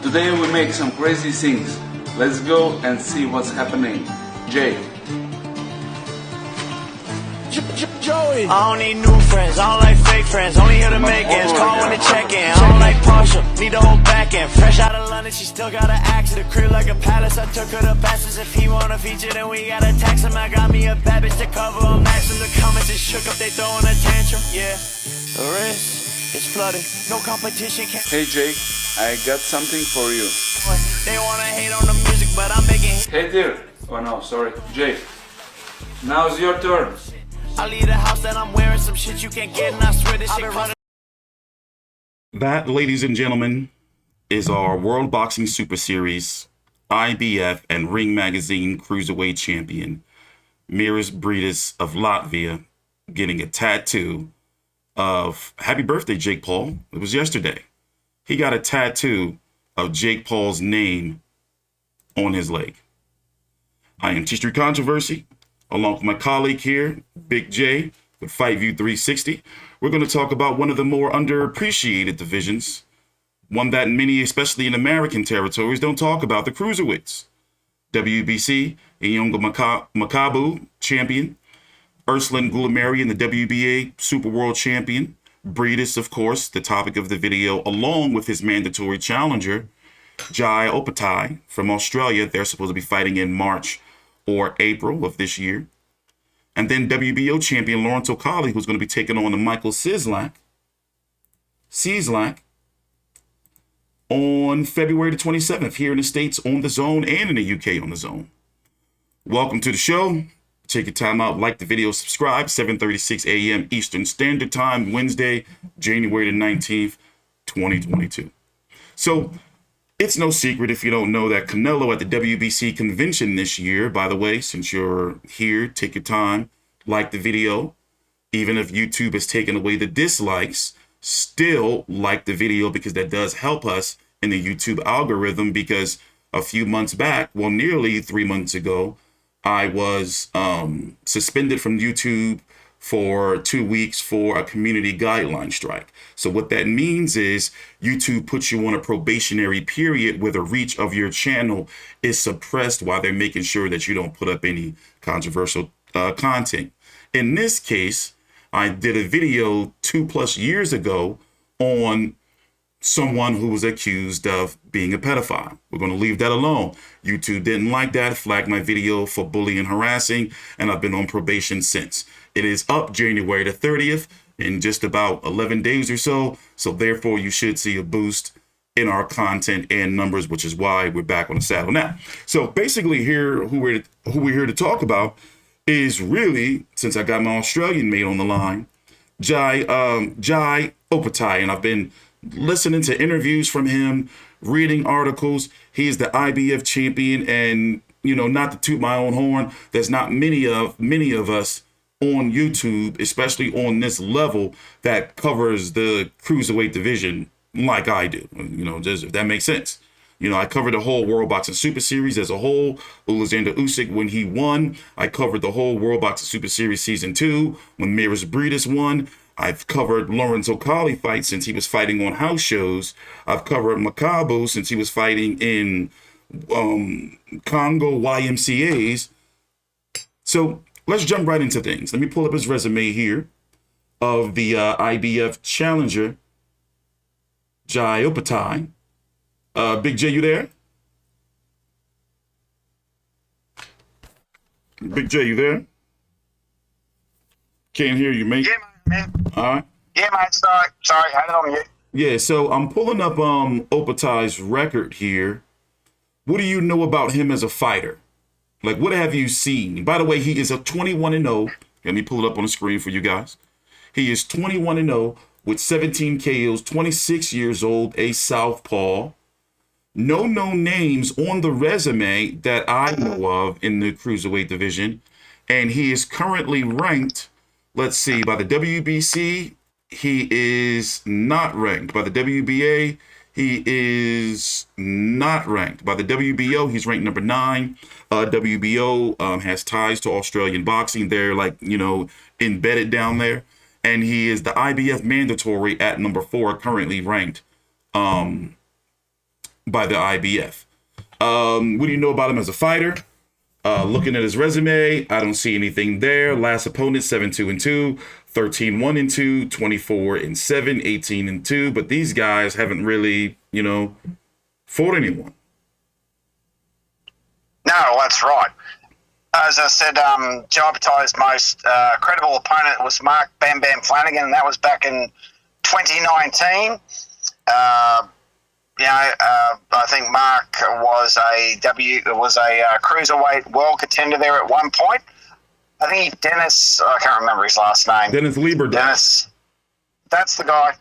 Today we make some crazy things. Let's go and see what's happening. Jay. Joey. I don't need new friends, I don't like fake friends, only here to make ends, call when to check in. I don't like partial, need the whole back end. Fresh out of London, she still got an axe to the crib like a palace. I took her to passes. If he wanna feature, then we gotta tax him. I got me a bad bitch to cover. I'm maxing the comments, it's shook up, they throwing a tantrum. Yeah, the wrist is flooded, no competition can. Hey Jake, I got something for you. They wanna hate on the music, but I'm making. Hey dear. Oh no, sorry. Jake. Now's your turn. I leave the house that I'm wearing some shit you can't get, and I swear this shit running. That, ladies and gentlemen, is our World Boxing Super Series, IBF and Ring Magazine Cruiserweight Champion, Briedis of Latvia, getting a tattoo of Happy Birthday, Jake Paul. It was yesterday. He got a tattoo of Jake Paul's name on his leg. I am T-Street Controversy, along with my colleague here, Big J, with Fight View 360. We're going to talk about one of the more underappreciated divisions, one that many, especially in American territories, don't talk about, the cruiserweights. WBC, Inyonga Makabu, champion. Ursuline Gulamari, the WBA Super World Champion. Briedis, of course, the topic of the video, along with his mandatory challenger, Jai Opetaia from Australia. They're supposed to be fighting in March or April of this year. And then WBO champion Lawrence O'Colly, who's going to be taking on the Michael Cieslak on February the 27th here in the States on the Zone and in the UK on the Zone. Welcome to the show. Take your time out, like the video, subscribe. 7:36 a.m. Eastern Standard Time, Wednesday, January the 19th, 2022. So, it's no secret if you don't know that Canelo at the WBC convention this year, by the way, since you're here, take your time, like the video. Even if YouTube has taken away the dislikes, still like the video because that does help us in the YouTube algorithm, because a few months back, well, nearly 3 months ago, I was suspended from YouTube for 2 weeks for a community guideline strike. So what that means is YouTube puts you on a probationary period where the reach of your channel is suppressed while they're making sure that you don't put up any controversial content. In this case, I did a video 2+ years ago on someone who was accused of being a pedophile. We're going to leave that alone. YouTube didn't like that, flagged my video for bullying and harassing, and I've been on probation since. It is up January the 30th in just about 11 days or so. So therefore, you should see a boost in our content and numbers, which is why we're back on the saddle now. So basically here, who we're here to talk about is really, since I got my Australian mate on the line, Jai Opetaia, and I've been listening to interviews from him, reading articles. He is the IBF champion, and you know, not to toot my own horn, there's not many of us on YouTube, especially on this level, that covers the cruiserweight division like I do. You know, just if that makes sense. You know, I covered the whole World Boxing Super Series as a whole. Alexander Usyk, when he won, I covered the whole World Boxing Super Series Season 2 when Briedis won. I've covered Lawrence O'Colly fight since he was fighting on house shows. I've covered Makabu since he was fighting in Congo YMCAs. So let's jump right into things. Let me pull up his resume here of the IBF challenger, Jai Opetaia. Big J, you there? Big J, you there? Can't hear you, mate. Yeah, man. All right. Yeah, man. Sorry, had it on mute. Yeah, so I'm pulling up Opetaia's record here. What do you know about him as a fighter? Like, what have you seen? By the way, he is a 21-0. Let me pull it up on the screen for you guys. He is 21-0 with 17 KOs, 26 years old, a southpaw. No known names on the resume that I know of in the cruiserweight division. And he is currently ranked, let's see, by the WBC, he is not ranked. By the WBA, he is not ranked. By the WBO, he's ranked number 9. WBO has ties to Australian boxing. They're like, you know, embedded down there. And he is the IBF mandatory at number 4, currently ranked by the IBF. What do you know about him as a fighter? Looking at his resume, I don't see anything there. Last opponent, 7-2-2, 13-1-2, 24-7, 18-2. But these guys haven't really, fought anyone. No, that's right. As I said, Joe Opetaia's most credible opponent was Mark Bam Bam Flanagan, and that was back in 2019. I think Mark was a cruiserweight world contender there at one point. I think Dennis, I can't remember his last name. Dennis Lieber. Dennis, that's the guy.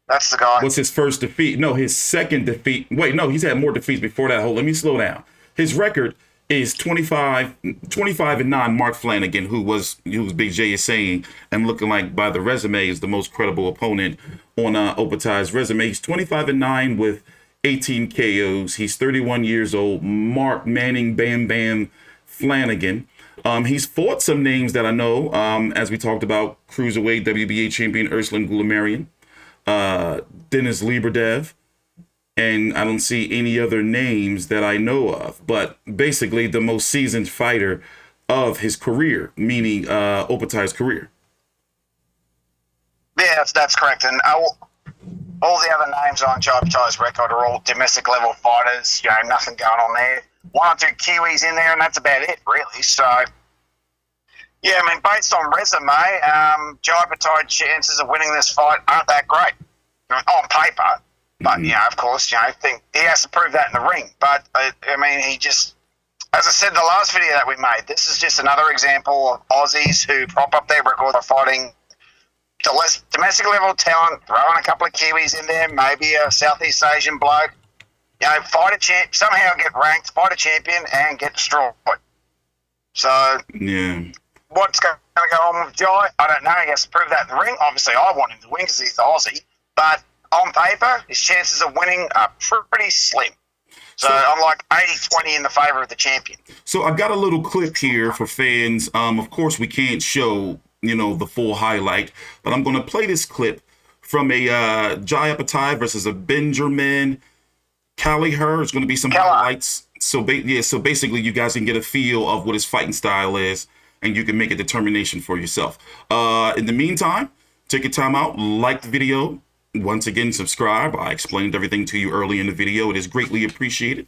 That's the guy. What's his first defeat? No, his second defeat. Wait, no, he's had more defeats before that. Let me slow down. His record is 25-9. Mark Flanagan, who Big J is saying and looking like by the resume is the most credible opponent on Opetaia's resume. He's 25-9 with 18 KOs. He's 31 years old. Mark Manning Bam Bam Flanagan. He's fought some names that I know, as we talked about, cruiserweight WBA champion Urslan Gulamarian, Dennis Lieberdev, and I don't see any other names that I know of. But basically, the most seasoned fighter of his career, meaning Opetaia's career. Yeah, that's correct. And all the other names on Joe Opetaia's record are all domestic level fighters. Nothing going on there. One or two Kiwis in there, and that's about it, really. So, yeah, I mean, based on resume, Joe Opetaia's chances of winning this fight aren't that great on paper. But, of course, I think he has to prove that in the ring. But, he just, as I said in the last video that we made, this is just another example of Aussies who prop up their record for fighting the less domestic level talent, throwing a couple of Kiwis in there, maybe a Southeast Asian bloke. Fight a champ, somehow get ranked, fight a champion, and get destroyed. So, yeah, what's going to go on with Jai? I don't know. He has to prove that in the ring. Obviously, I want him to win because he's the Aussie. But on paper, his chances of winning are pretty slim. So I'm like 80-20 in the favor of the champion. So I got a little clip here for fans. Of course, we can't show, the full highlight, but I'm going to play this clip from a Jai Opetaia versus a Benjamin Kelleher. It's going to be some highlights. So basically, you guys can get a feel of what his fighting style is, and you can make a determination for yourself. In the meantime, take your time out, like the video. Once again, subscribe. I explained everything to you early in the video. It is greatly appreciated.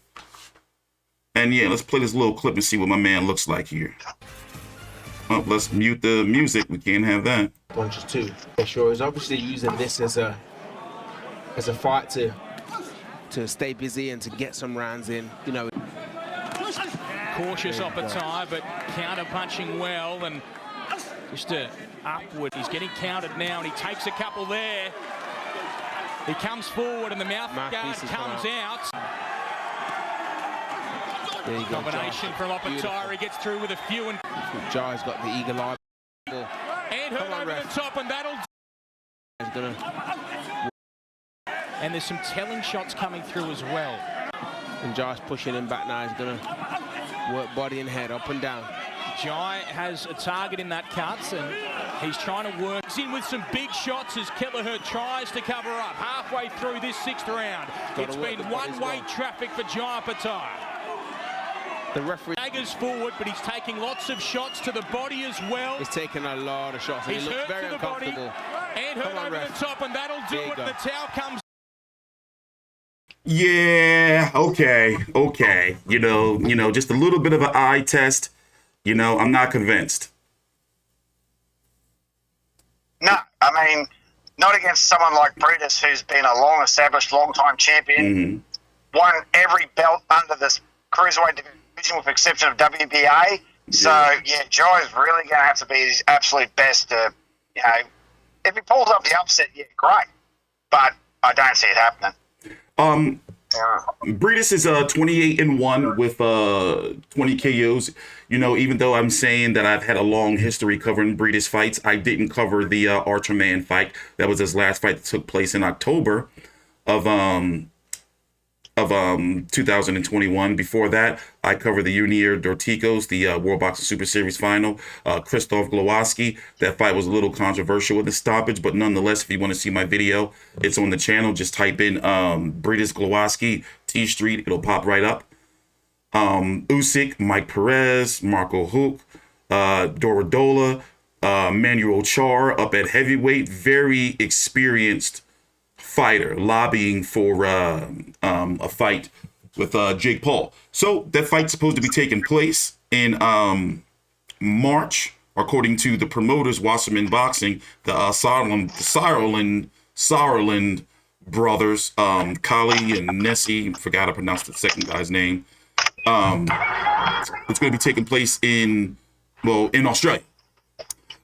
And yeah, let's play this little clip and see what my man looks like here. Well, let's mute the music. We can't have that. Punches too. Yeah, sure. He's obviously using this as a fight to stay busy and to get some rounds in. Cautious Opetaia, but counter punching well and just upward. He's getting countered now, and he takes a couple there. He comes forward, and the mouth guard comes out. There you go. Combination from Opetaia. He gets through with a few, and Jai's got the eagle eye. And hurt over the top, and that'll. And there's some telling shots coming through as well. And Jai's pushing him back now. He's gonna work body and head up and down. Jai has a target in that cuts, and he's trying to work. He's in with some big shots as Kelleher tries to cover up. Halfway through this 6th round, it's been one-way traffic for Jai Opetaia. The referee daggers forward, but he's taking lots of shots to the body as well. He's taking a lot of shots, and he's he looks hurt very to the uncomfortable. Body, and hurt over the top, and that'll do it. The towel comes. Yeah, okay. Just a little bit of an eye test. I'm not convinced. No, not against someone like Briedis, who's been a long-established, long-time champion, won every belt under this cruiserweight division with the exception of WBA. So, yeah, Jai's really going to have to be his absolute best to, if he pulls up the upset, yeah, great. But I don't see it happening. Briedis is 28-1 with 20 KOs. Even though I'm saying that I've had a long history covering Briedis fights, I didn't cover the Archer Man fight. That was his last fight that took place in October of of 2021. Before that, I covered the Junior Dorticos, the World Boxing Super Series final. Krzysztof Glowacki. That fight was a little controversial with the stoppage, but nonetheless, if you want to see my video, it's on the channel. Just type in Briedis Glowacki T Street. It'll pop right up. Usyk, Mike Perez, Marco Huck, Dorodola, Manuel Char up at heavyweight. Very experienced fighter, lobbying for a fight with Jake Paul. So that fight's supposed to be taking place in March, according to the promoters, Wasserman Boxing, the Sauerland brothers, Kali and Nessie. Forgot to pronounce the second guy's name. It's going to be taking place in Australia.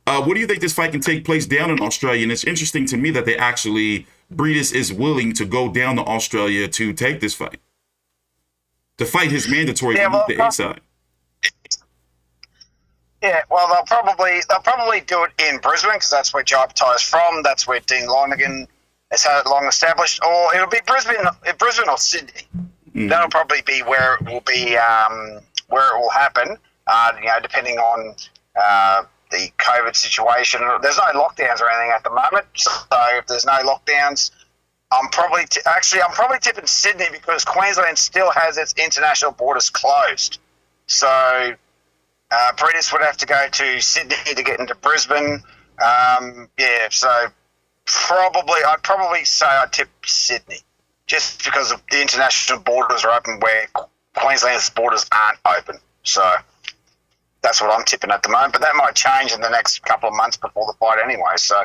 What do you think this fight can take place down in Australia? And it's interesting to me that they actually, Briedis is willing to go down to Australia to take this fight. To fight his mandatory the A side. Yeah, well, they'll probably do it in Brisbane because that's where Joe Opetaia is from. That's where Dean Lonergan has had it long established. Or it'll be Brisbane or Sydney. That'll probably be where it will be, where it will happen. Depending on the COVID situation. There's no lockdowns or anything at the moment, so if there's no lockdowns, I'm probably tipping Sydney because Queensland still has its international borders closed. So Briedis would have to go to Sydney to get into Brisbane. So I'd probably say I'd tip Sydney just because of the international borders are open where Queensland's borders aren't open. So that's what I'm tipping at the moment, but that might change in the next couple of months before the fight anyway. So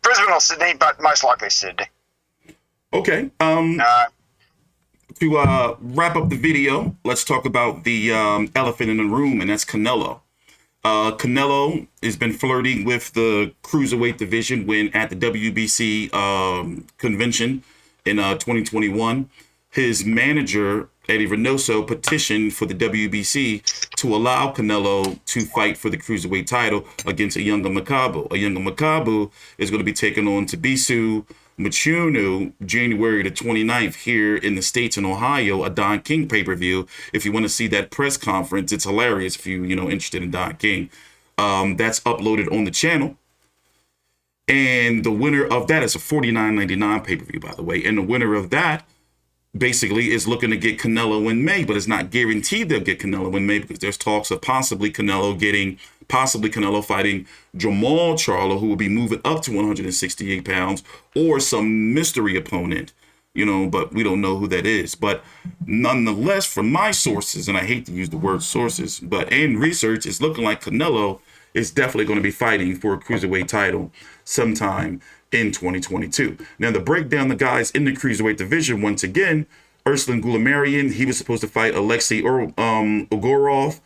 Brisbane or Sydney, but most likely Sydney. Okay. To wrap up the video, let's talk about the elephant in the room, and that's Canelo. Canelo has been flirting with the cruiserweight division when at the WBC convention in 2021. His manager, Eddie Reynoso, petitioned for the WBC to allow Canelo to fight for the cruiserweight title against Ayunga Makabu. Ayunga Makabu is going to be taking on Tabisu Machunu January the 29th here in the States in Ohio, a Don King pay-per-view. If you want to see that press conference, it's hilarious if you're interested in Don King. That's uploaded on the channel. And the winner of that is a $49.99 pay-per-view, by the way. And the winner of that basically is looking to get Canelo in May, but it's not guaranteed they'll get Canelo in May because there's talks of possibly Canelo fighting Jamal Charlo, who will be moving up to 168 pounds, or some mystery opponent, but we don't know who that is. But nonetheless, from my sources, and I hate to use the word sources, but in research, it's looking like Canelo is definitely going to be fighting for a cruiserweight title sometime in 2022. Now, to break down the guys in the cruiserweight division, once again, Urslan Gulamarian, he was supposed to fight Alexei Ogorov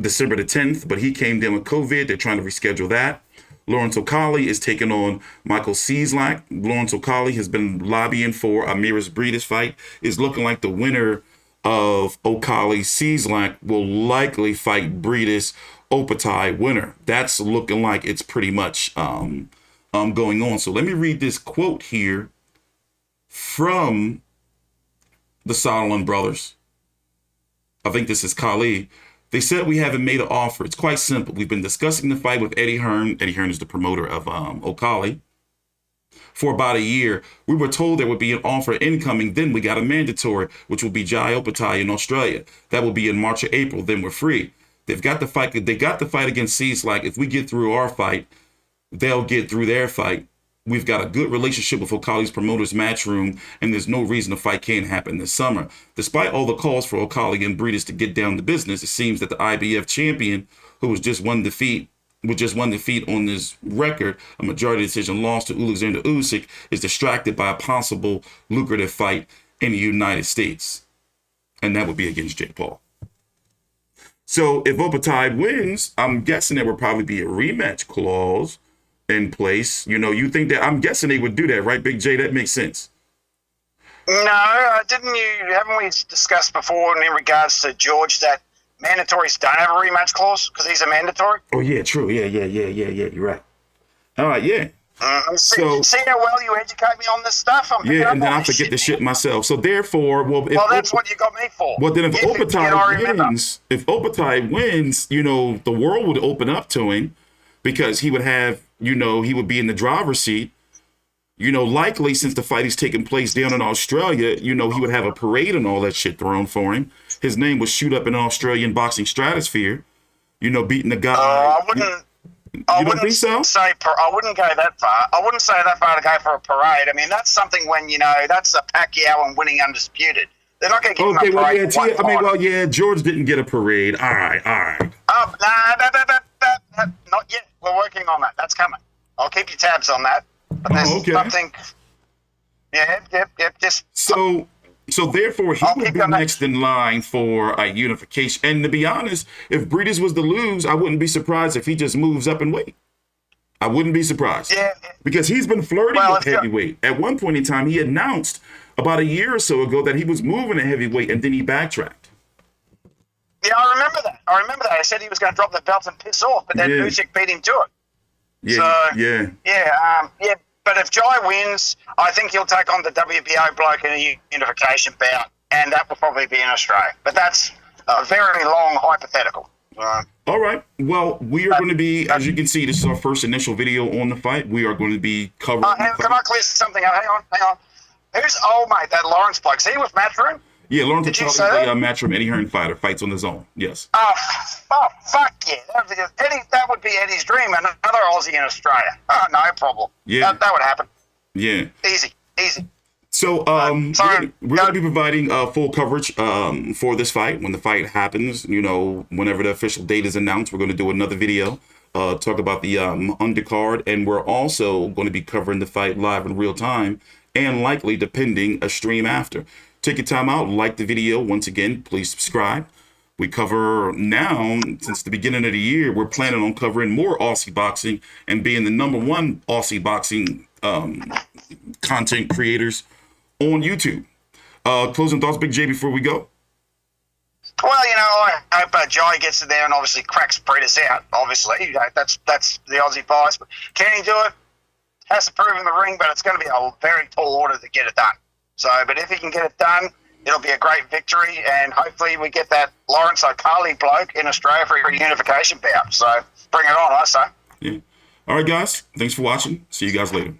December the 10th, but he came down with COVID. They're trying to reschedule that. Lawrence O'Colly is taking on Michael Cieslak. Lawrence O'Colly has been lobbying for a Miras Briedis fight. It's looking like the winner of O'Colly Cieslak will likely fight Briedis Opetaia winner. That's looking like it's pretty much going on. So let me read this quote here from the Sauerland brothers. I think this is Kali. They said we haven't made an offer. It's quite simple. We've been discussing the fight with Eddie Hearn. Eddie Hearn is the promoter of O'Colly. For about a year, we were told there would be an offer incoming. Then we got a mandatory, which will be Jai Opetaia in Australia. That will be in March or April. Then we're free. They've got the fight. They got the fight against Cieslak. If we get through our fight, they'll get through their fight. We've got a good relationship with O'Colly's promoters Matchroom, and there's no reason the fight can't happen this summer. Despite all the calls for O'Colly and Briedis to get down to business, it seems that the IBF champion, who was just one defeat on this record, a majority decision loss to Alexander Usyk, is distracted by a possible lucrative fight in the United States. And that would be against Jake Paul. So if Opetaia wins, I'm guessing there would probably be a rematch clause in place. You think that, I'm guessing they would do that, right, Big J? That makes sense. No, haven't we discussed before in regards to George that mandatories don't have a rematch clause because he's a mandatory? Oh, yeah, true. Yeah, you're right. All right, yeah. See how well you educate me on this stuff? Yeah, and then I forget the shit myself. So therefore, well, that's what you got me for. Well, then if Opetaia wins, you know, the world would open up to him because he would have, you know, he would be in the driver's seat. You know, likely since the fight is taking place down in Australia, you know, he would have a parade and all that shit thrown for him. His name would shoot up in Australian boxing stratosphere. You know, beating the guy. I wouldn't think so? I wouldn't go that far. I wouldn't say that far to go for a parade. I mean, that's something when, you know, that's a Pacquiao and winning undisputed. They're not going to give him a parade. Yeah, George didn't get a parade. All right. Oh, not yet. We're working on that. That's coming. I'll keep you tabs on that. But there's something. Yep. Just So therefore, he would be next in line for a unification. And to be honest, if Briedis was to lose, I wouldn't be surprised if he just moves up in weight. I wouldn't be surprised. Yeah. Because he's been flirting with heavyweight. At one point in time, he announced about a year or so ago that he was moving to heavyweight, and then he backtracked. Yeah, I remember that. I said he was going to drop the belt and piss off, but then Usyk beat him to it. Yeah. But if Jai wins, I think he'll take on the WBO bloke in a unification bout, and that will probably be in Australia. But that's a very long hypothetical. All right. Well, we are going to be, as you can see, this is our first initial video on the fight. We are going to be covering. Can I clear something up? Hang on. Who's old mate? That Lawrence bloke? Is he with Matchroom? Yeah, Lawrence will probably play Matchroom Eddie Hearn fighter, fights on the zone. Yes. Oh, fuck yeah. That would be Eddie's dream. Another Aussie in Australia. Oh, no problem. Yeah. That would happen. Yeah. Easy. So we're going to be providing full coverage for this fight when the fight happens. You know, whenever the official date is announced, we're going to do another video, talk about the undercard, and we're also going to be covering the fight live in real time and likely, depending, a stream after. Take your time out, like the video. Once again, please subscribe. We cover now, since the beginning of the year, we're planning on covering more Aussie boxing and being the #1 Aussie boxing content creators on YouTube. Closing thoughts, Big J, before we go? Well, you know, I hope Jai gets in there and obviously cracks Briedis out, obviously. You know, that's the Aussie bias. But can he do it? Has to prove in the ring, but it's going to be a very tall order to get it done. So, but if he can get it done, it'll be a great victory, and hopefully we get that Lawrence O'Carley bloke in Australia for a unification bout. So bring it on, I say. Yeah. All right, guys. Thanks for watching. See you guys later.